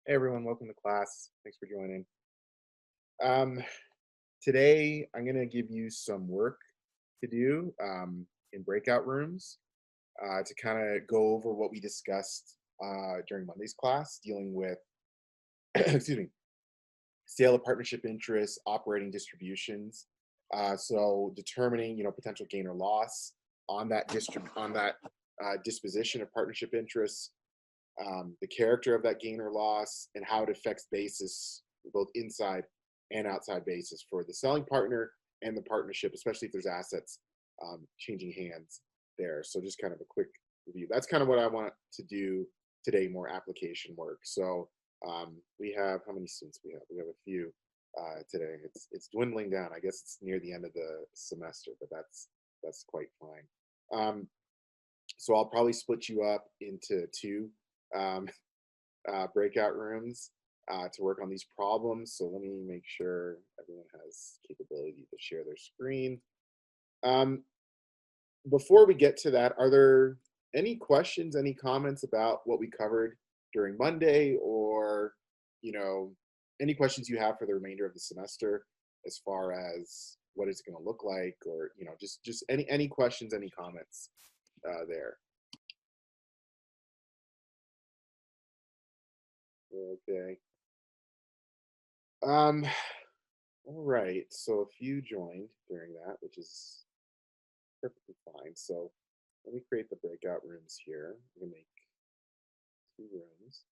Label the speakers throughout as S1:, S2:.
S1: Hey everyone, welcome to class. Thanks for joining. Um, Today I'm going to give you some work to do in breakout rooms to kind of go over what we discussed during Monday's class, dealing with, excuse me, sale of partnership interests, operating distributions. So determining, potential gain or loss on that disposition of partnership interests, the character of that gain or loss, and how it affects basis, both inside and outside basis for the selling partner and the partnership, especially if there's assets changing hands there. So just kind of a quick review. That's kind of what I want to do today, more application work. So we have, how many students we have? We have a few today. It's dwindling down. I guess it's near the end of the semester, but that's quite fine. So I'll probably split you up into two um, breakout rooms to work on these problems. So let me make sure everyone has capability to share their screen. Um, Before we get to that, are there any questions, any comments about what we covered during Monday, or you know, any questions you have for the remainder of the semester as far as what it's going to look like, or just any questions, any comments there? Okay. Um, all right. So a few joined during that, which is perfectly fine. So let me create the breakout rooms here. I'm gonna make two rooms.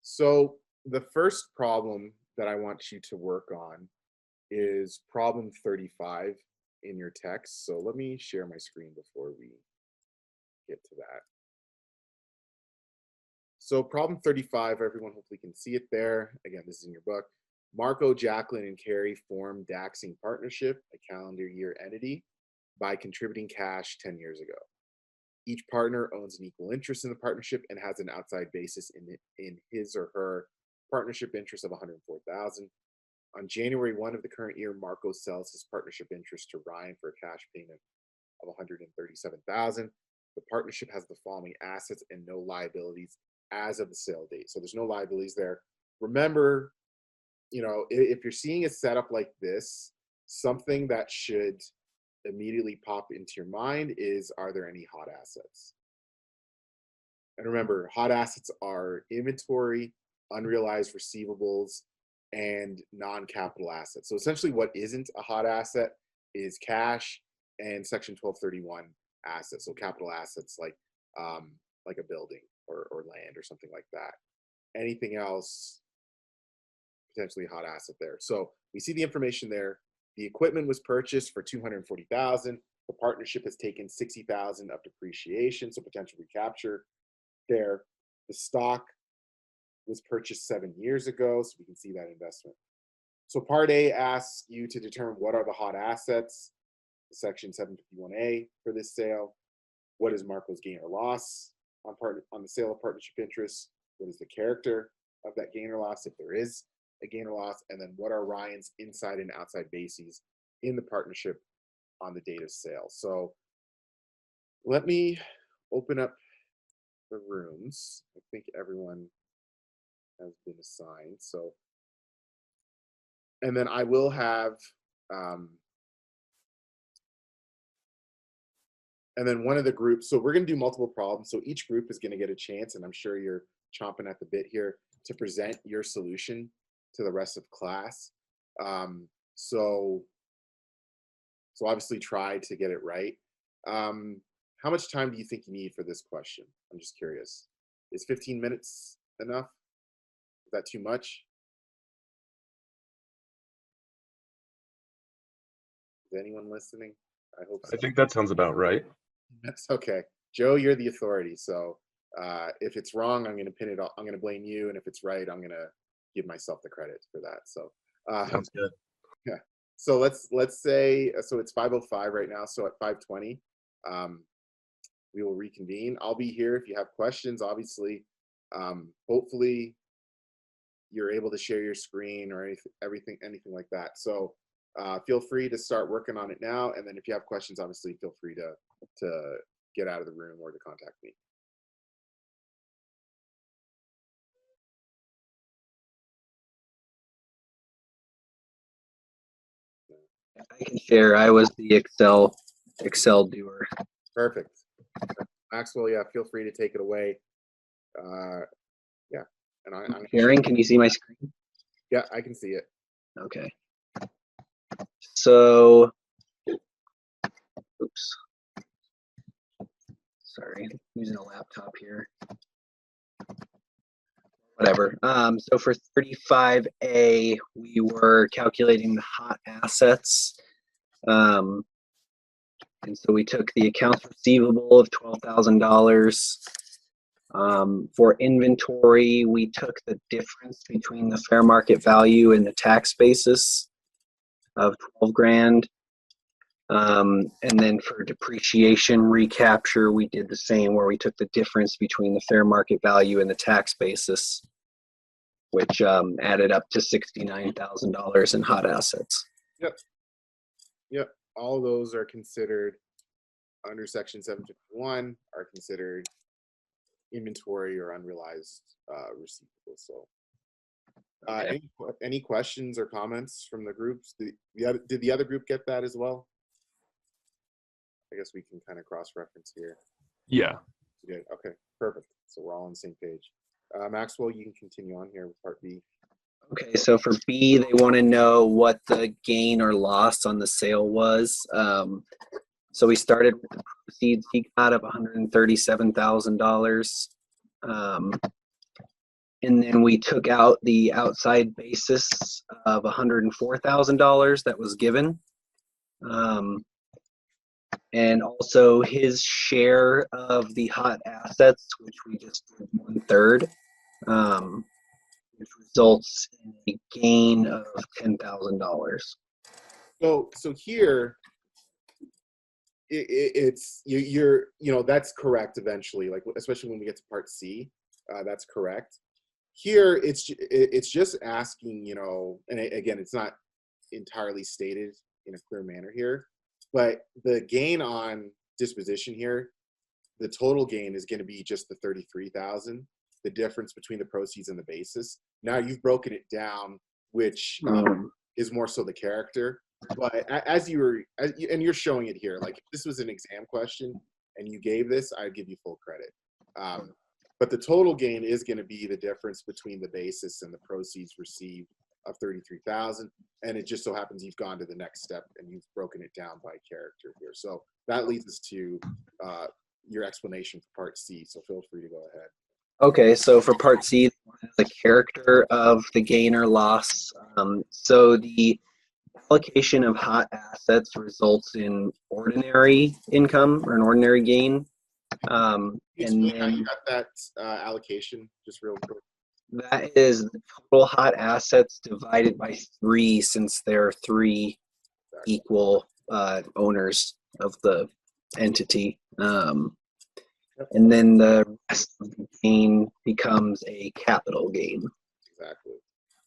S1: So the first problem that I want you to work on is problem 35 in your text. So let me share my screen before we get to that. So problem 35, everyone hopefully can see it there. Again, this is in your book. Marco, Jacqueline, and Carrie formed Daxing Partnership, a calendar year entity, by contributing cash 10 years ago. Each partner owns an equal interest in the partnership and has an outside basis in his or her partnership interest of 104,000. On January 1 of the current year, Marco sells his partnership interest to Ryan for a cash payment of 137,000. The partnership has the following assets and no liabilities as of the sale date. So there's no liabilities there. Remember, if you're seeing a setup like this, something that should immediately pop into your mind is, are there any hot assets? And remember, hot assets are inventory, unrealized receivables, and non-capital assets. So essentially what isn't a hot asset is cash and section 1231 assets. So capital assets like a building or land or something like that. Anything else, potentially a hot asset there. So we see the information there. The equipment was purchased for 240,000. The partnership has taken 60,000 of depreciation, so potential recapture there. The stock was purchased 7 years ago, so we can see that investment. So part A asks you to determine what are the hot assets, section 751A for this sale. What is Marco's gain or loss on the sale of partnership interests? What is the character of that gain or loss, if there is a gain or loss? And then what are Ryan's inside and outside bases in the partnership on the date of sale? So let me open up the rooms. I think everyone has been assigned. So, and then I will have, um, and then one of the groups, so we're going to do multiple problems. So each group is going to get a chance, and I'm sure you're chomping at the bit here to present your solution to the rest of class. Um, so, so obviously try to get it right. Um, how much time do you think you need for this question? I'm just curious. Is 15 minutes enough? Is that too much? Is anyone listening? I hope
S2: I
S1: so.
S2: think that sounds about right.
S1: That's okay. Joe, you're the authority. So if it's wrong, I'm going to pin it. I'm going to blame you, and if it's right, I'm going to give myself the credit for that. So
S2: Sounds good.
S1: yeah. So let's say so it's 5:05 right now. So at 5:20, um, we will reconvene. I'll be here if you have questions. Obviously, hopefully you're able to share your screen or anything like that. So feel free to start working on it now, and then if you have questions, obviously feel free to get out of the room or to contact me.
S2: I can share. I was the Excel doer.
S1: Perfect. Maxwell, yeah, feel free to take it away. Yeah, and I'm
S2: Sharing. Can you see my screen?
S1: Yeah, I can see it.
S2: Okay. So, oops. Sorry, I'm using a laptop here. Whatever. So for 35A, we were calculating the hot assets. And so we took the accounts receivable of $12,000. For inventory, we took the difference between the fair market value and the tax basis of 12 grand. And then for depreciation recapture, we did the same, where we took the difference between the fair market value and the tax basis, which added up to $69,000 in hot assets.
S1: Yep. Yep. All those are considered under Section 751 are considered inventory or unrealized receivables. So,
S2: Okay.
S1: any questions or comments from the groups? Did the other group get that as well? I guess we can kind of cross-reference here.
S3: Yeah.
S1: You did. Okay, perfect. So we're all on the same page. Maxwell, you can continue on here with part B.
S2: Okay, so for B, they want to know what the gain or loss on the sale was. So we started with the proceeds he got of $137,000. And then we took out the outside basis of $104,000 that was given. And also his share of the hot assets, which we just did 1/3, which results in a gain of $10,000.
S1: So here, it's that's correct eventually. Like especially when we get to part C, that's correct. Here, it's just asking, and again, it's not entirely stated in a clear manner here, but the gain on disposition here, the total gain is going to be just the 33,000, the difference between the proceeds and the basis. Now you've broken it down, which is more so the character. But and you're showing it here, like if this was an exam question and you gave this, I'd give you full credit. But the total gain is going to be the difference between the basis and the proceeds received of 33,000. And it just so happens you've gone to the next step and you've broken it down by character here. So that leads us to your explanation for part C. So feel free to go ahead.
S2: Okay, so for part C, the character of the gain or loss. So the allocation of hot assets results in ordinary income or an ordinary gain.
S1: Can you explain
S2: And
S1: how you
S2: then
S1: got that allocation, just real quick?
S2: that is the total hot assets divided by 3, since there are 3 equal owners of the entity. And then the rest of the gain becomes a capital gain.
S1: Exactly.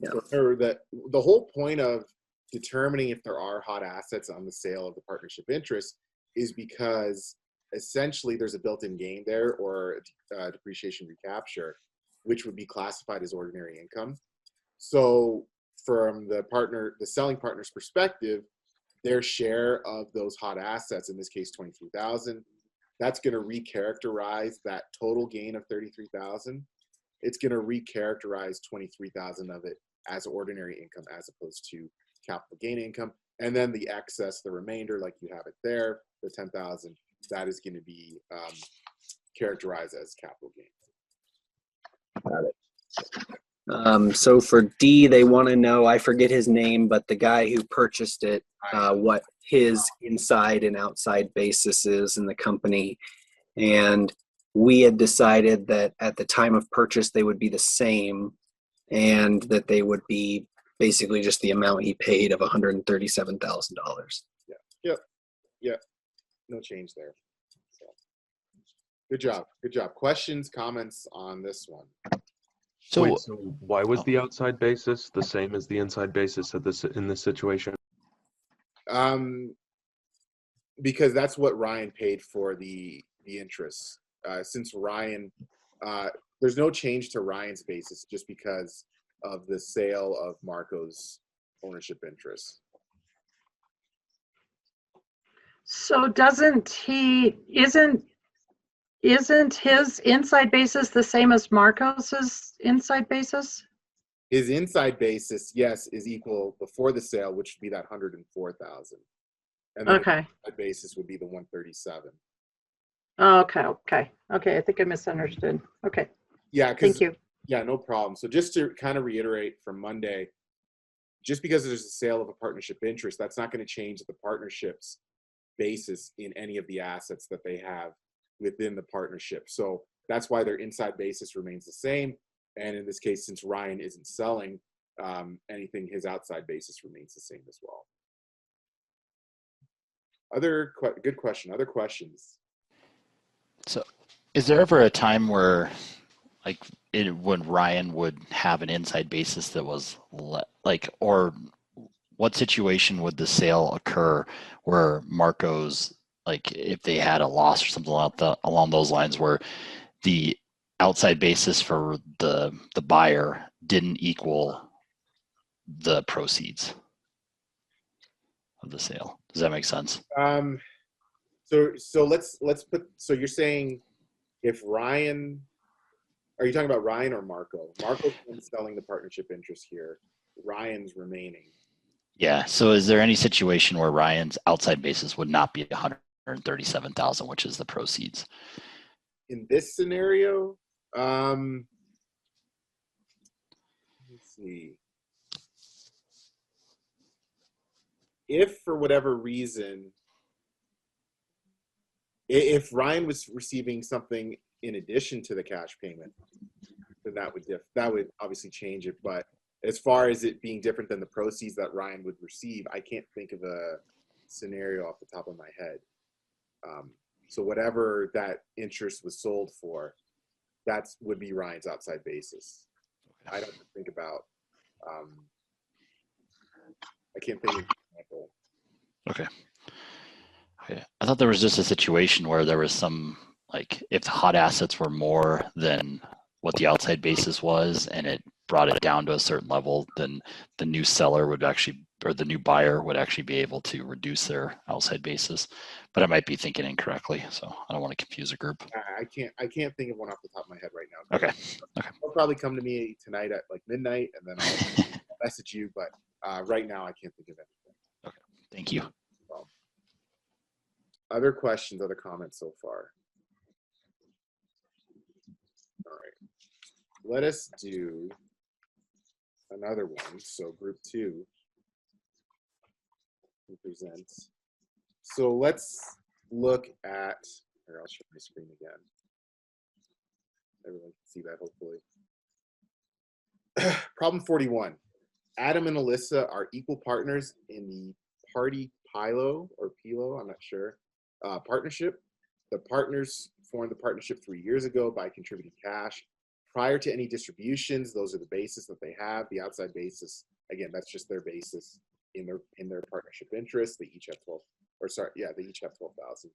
S2: Yeah.
S1: So remember that the whole point of determining if there are hot assets on the sale of the partnership interest is because essentially there's a built-in gain there, or depreciation recapture, which would be classified as ordinary income. So from the selling partner's perspective, their share of those hot assets, in this case 23,000, that's going to recharacterize that total gain of 33,000. It's going to recharacterize 23,000 of it as ordinary income as opposed to capital gain income. And then the excess, the remainder, like you have it there, the 10,000, that is going to be characterized as capital gain.
S2: Got it. So for D, they want to know, I forget his name, but the guy who purchased it, what his inside and outside basis is in the company. And we had decided that at the time of purchase, they would be the same, and that they would be basically just the amount he paid of $137,000.
S1: Yep. No change there. So, good job. Questions, comments on this one?
S3: So why was the outside basis the same as the inside basis in this situation?
S1: Because that's what Ryan paid for the interest. Since Ryan, there's no change to Ryan's basis just because of the sale of Marco's ownership interest.
S4: So isn't his inside basis the same as Marcos's inside basis?
S1: His inside basis, yes, is equal before the sale, which would be that 104,000. And then
S4: Okay.
S1: his inside basis would be the 137.
S4: Okay. I think I misunderstood. Okay.
S1: Yeah,
S4: Thank you.
S1: Yeah, no problem. So just to kind of reiterate from Monday, just because there's a sale of a partnership interest, that's not going to change the partnership's basis in any of the assets that they have within the partnership. So that's why their inside basis remains the same. And in this case, since Ryan isn't selling anything, his outside basis remains the same as well. Good question. Other questions?
S5: So, is there ever a time where, like, when Ryan would have an inside basis that was or what situation would the sale occur where Marco's, like, if they had a loss or something along those lines, where the outside basis for the buyer didn't equal the proceeds of the sale? Does that make sense?
S1: So let's put. So you're saying if Ryan, are you talking about Ryan or Marco? Marco's selling the partnership interest here. Ryan's remaining.
S5: Yeah. So is there any situation where Ryan's outside basis would not be 137,000, which is the proceeds?
S1: In this scenario, let's see. If for whatever reason, if Ryan was receiving something in addition to the cash payment, then that would obviously change it. But as far as it being different than the proceeds that Ryan would receive, I can't think of a scenario off the top of my head. So whatever that interest was sold for, that would be Ryan's outside basis. I don't think about. I can't think of an example.
S5: Okay. I thought there was just a situation where there was some, like, if the hot assets were more than what the outside basis was and it brought it down to a certain level, then the new seller would actually, or the new buyer would actually be able to reduce their outside basis. But I might be thinking incorrectly, so I don't want to confuse a group.
S1: I can't think of one off the top of my head right now.
S5: Okay.
S1: They'll probably come to me tonight at like midnight, and then I'll message you. But right now, I can't think of anything.
S5: Okay. Thank you.
S1: Well, other questions, other comments so far? All right. Let us do another one. So group 2 will present. So let's look at, here, I'll share my screen again. Everyone can see that, hopefully. Problem 41. Adam and Alyssa are equal partners in the party Pilo, I'm not sure, partnership. The partners formed the partnership 3 years ago by contributing cash. Prior to any distributions, those are the basis that they have. The outside basis, again, that's just their basis in their partnership interest. They each have 12,000.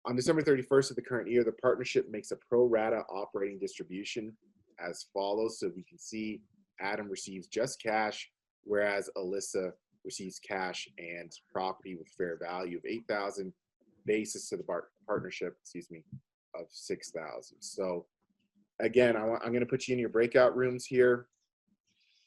S1: On December 31st of the current year, the partnership makes a pro rata operating distribution as follows. So we can see Adam receives just cash, whereas Alyssa receives cash and property with fair value of 8,000, basis to the partnership, of 6,000. So again, I'm going to put you in your breakout rooms here.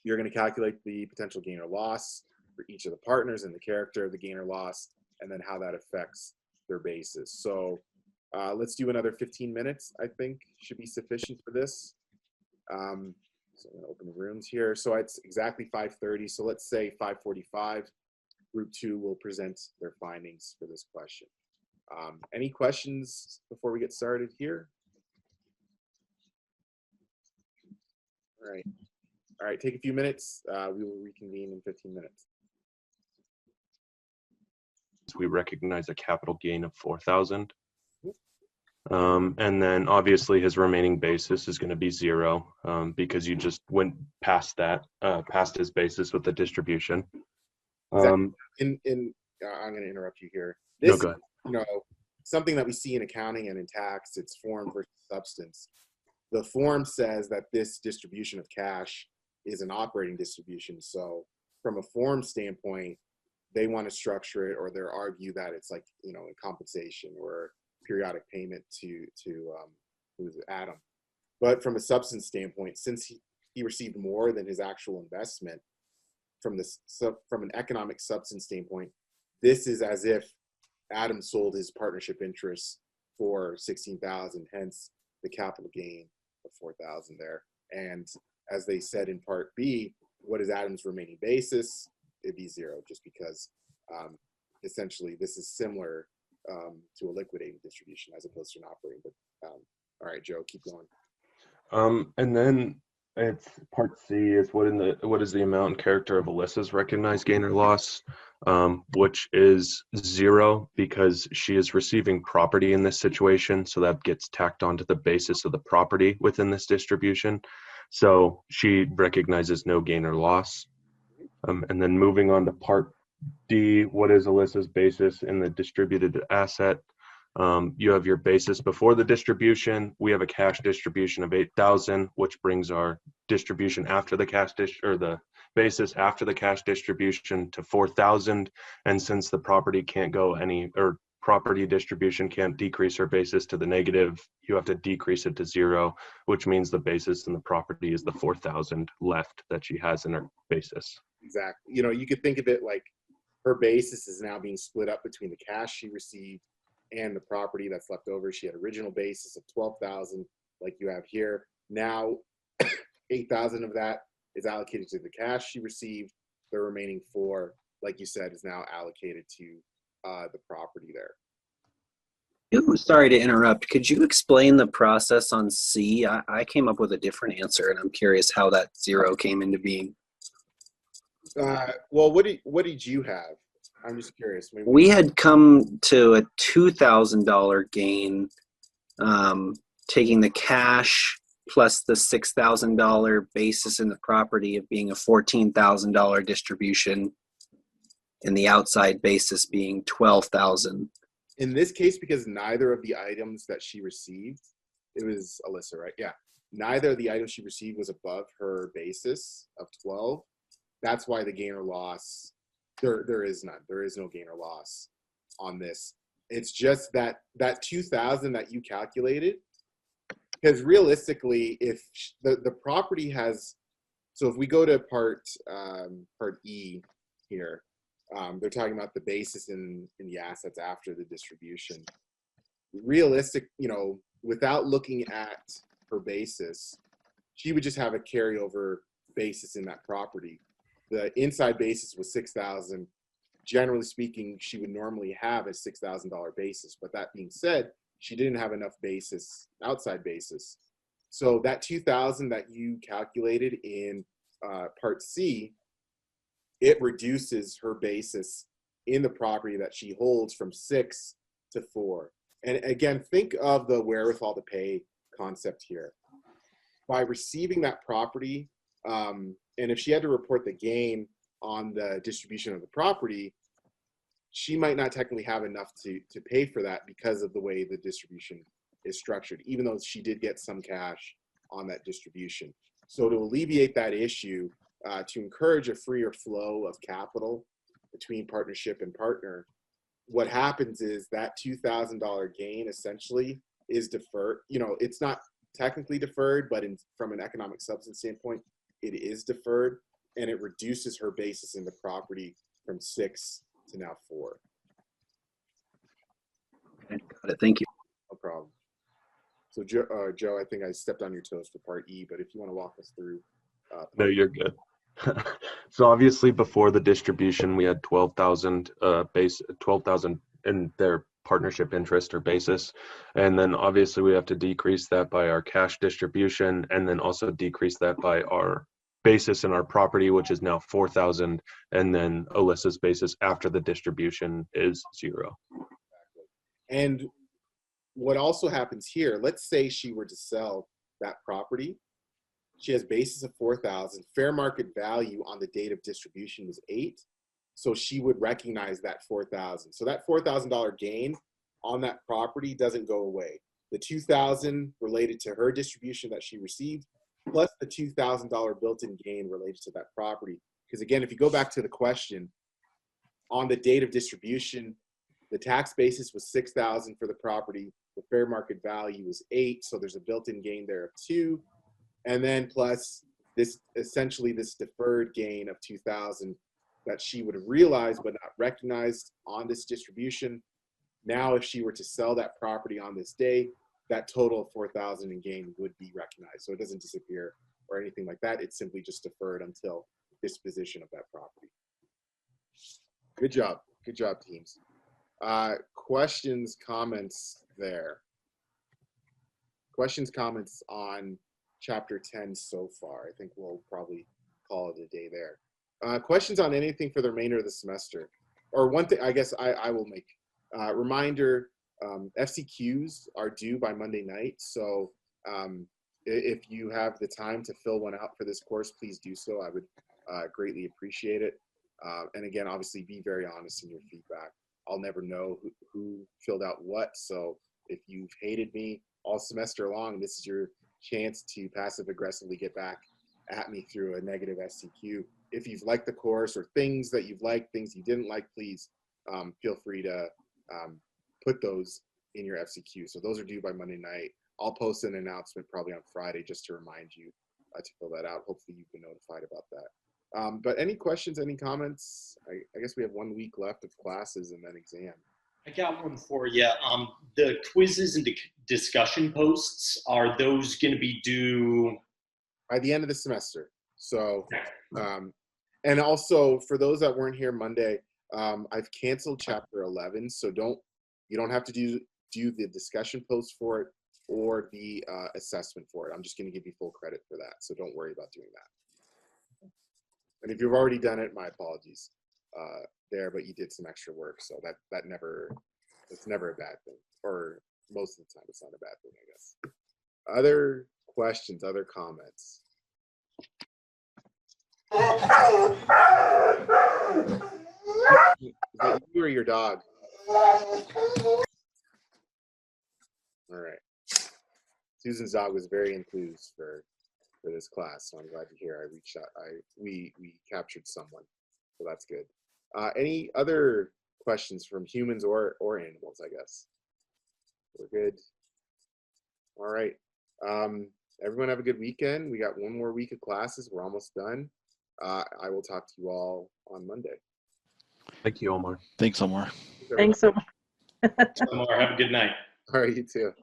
S1: You're going to calculate the potential gain or loss for each of the partners and the character of the gain or loss, and then how that affects their basis. So let's do another 15 minutes, I think should be sufficient for this. So I'm going to open the rooms here. So it's exactly 5:30. So let's say 5:45, group 2 will present their findings for this question. Any questions before we get started here? All right, take a few minutes. We will reconvene in 15 minutes.
S3: We recognize a capital gain of 4,000. And then obviously his remaining basis is going to be 0 because you just went past that, past his basis with the distribution.
S1: I'm going to interrupt you here.
S3: No, go ahead.
S1: Something that we see in accounting and in tax, it's form versus substance. The form says that this distribution of cash is an operating distribution. So from a form standpoint, they want to structure it, or they're argue that it's like, you know, in compensation or periodic payment to who's Adam. But from a substance standpoint, since he received more than his actual investment, from an economic substance standpoint, this is as if Adam sold his partnership interests for 16,000, hence the capital gain of 4,000 there. And as they said in Part B, what is Adam's remaining basis? It'd be zero, just because essentially this is similar to a liquidating distribution as opposed to an operating. But all right, Joe, keep going.
S3: And then it's Part C is what is the amount and character of Alyssa's recognized gain or loss, which is zero because she is receiving property in this situation, so that gets tacked onto the basis of the property within this distribution. So she recognizes no gain or loss. And then moving on to Part D, what is Alyssa's basis in the distributed asset? You have your basis before the distribution. We have a cash distribution of 8,000, which brings our distribution after the cash or the basis after the cash distribution to 4,000. And since the property can't go property distribution can't decrease her basis to the negative, you have to decrease it to zero, which means the basis in the property is the 4,000 left that she has in her basis.
S1: Exactly. You know, you could think of it like her basis is now being split up between the cash she received and the property that's left over. She had original basis of 12,000, like you have here. Now, 8,000 of that is allocated to the cash she received. The remaining 4, like you said, is now allocated to the property there.
S2: Ooh, sorry to interrupt. Could you explain the process on C? I came up with a different answer, and I'm curious how that zero came into being.
S1: Well, what did you have? I'm just curious. Maybe
S2: We had come to a $2,000 gain, taking the cash plus the $6,000 basis in the property of being a $14,000 distribution, and the outside basis being $12,000.
S1: in this case, because neither of the items that she received, it was Alyssa, right? Yeah. Neither of the items she received was above her basis of 12. That's why the gain or loss, there is none. There is no gain or loss on this. It's just that 2,000 that you calculated, because realistically, if the property has, so if we go to part E here, they're talking about the basis in the assets after the distribution. Realistic, you know, without looking at her basis, she would just have a carryover basis in that property. The inside basis was 6,000. Generally speaking, she would normally have a $6,000 basis. But that being said, she didn't have enough basis, outside basis. So that 2,000 that you calculated in part C, it reduces her basis in the property that she holds from 6 to 4. And again, think of the wherewithal to pay concept here. By receiving that property, and if she had to report the gain on the distribution of the property, she might not technically have enough to pay for that because of the way the distribution is structured, even though she did get some cash on that distribution. So to alleviate that issue, to encourage a freer flow of capital between partnership and partner, what happens is that $2,000 gain essentially is deferred. You know, it's not technically deferred, but from an economic substance standpoint, it is deferred, and it reduces her basis in the property from 6 to now 4.
S2: Okay, got it. Thank you.
S1: No problem. So Joe, I think I stepped on your toes for part E, but if you want to walk us through.
S3: No, you're good. So obviously before the distribution, we had 12,000 12,000 in their partnership interest or basis. And then obviously we have to decrease that by our cash distribution, and then also decrease that by our basis in our property, which is now 4,000. And then Alyssa's basis after the distribution is 0.
S1: And what also happens here, let's say she were to sell that property. She has basis of 4,000. Fair market value on the date of distribution was 8. So she would recognize that 4,000. So that $4,000 gain on that property doesn't go away. The 2,000 related to her distribution that she received, plus the $2,000 built-in gain related to that property. Because again, if you go back to the question, on the date of distribution, the tax basis was 6,000 for the property. The fair market value was 8, so there's a built-in gain there of 2, and then plus this essentially this deferred gain of 2,000 that she would have realized but not recognized on this distribution. Now, if she were to sell that property on this day, that total of 4,000 in gain would be recognized. So it doesn't disappear or anything like that. It's simply just deferred until disposition of that property. Good job. Good job, teams. Questions, comments there? Questions, comments on chapter 10 so far? I think we'll probably call it a day there. Questions on anything for the remainder of the semester? Or one thing, I guess I will make reminder, FCQs are due by Monday night. So if you have the time to fill one out for this course, please do so. I would greatly appreciate it. And again, obviously be very honest in your feedback. I'll never know who filled out what. So if you've hated me all semester long, this is your chance to passive aggressively get back at me through a negative FCQ. If you've liked the course or things that you've liked, things you didn't like, please feel free to put those in your FCQ. So those are due by Monday night. I'll post an announcement probably on Friday just to remind you to fill that out. Hopefully you've been notified about that. But any questions, any comments? I guess we have 1 week left of classes and then exam.
S6: I got one for you. The quizzes and discussion posts, are those going to be due?
S1: By the end of the semester. So, and also for those that weren't here Monday, I've canceled chapter 11. So you don't have to do the discussion post for it or the assessment for it. I'm just going to give you full credit for that. So don't worry about doing that. And if you've already done it, my apologies there, but you did some extra work. So it's never a bad thing, or most of the time it's not a bad thing, I guess. Other questions, other comments? Is that you or your dog? All right. Susan's dog was very enthused for this class, so I'm glad to hear I reached out. We captured someone, so that's good. Any other questions from humans or animals, I guess? We're good. All right. Everyone have a good weekend. We got 1 more week of classes. We're almost done. I will talk to you all on Monday.
S3: Thank you, Omar.
S5: Thanks, Omar.
S4: Thanks so much.
S6: Omar, have a good night.
S1: All right, you too.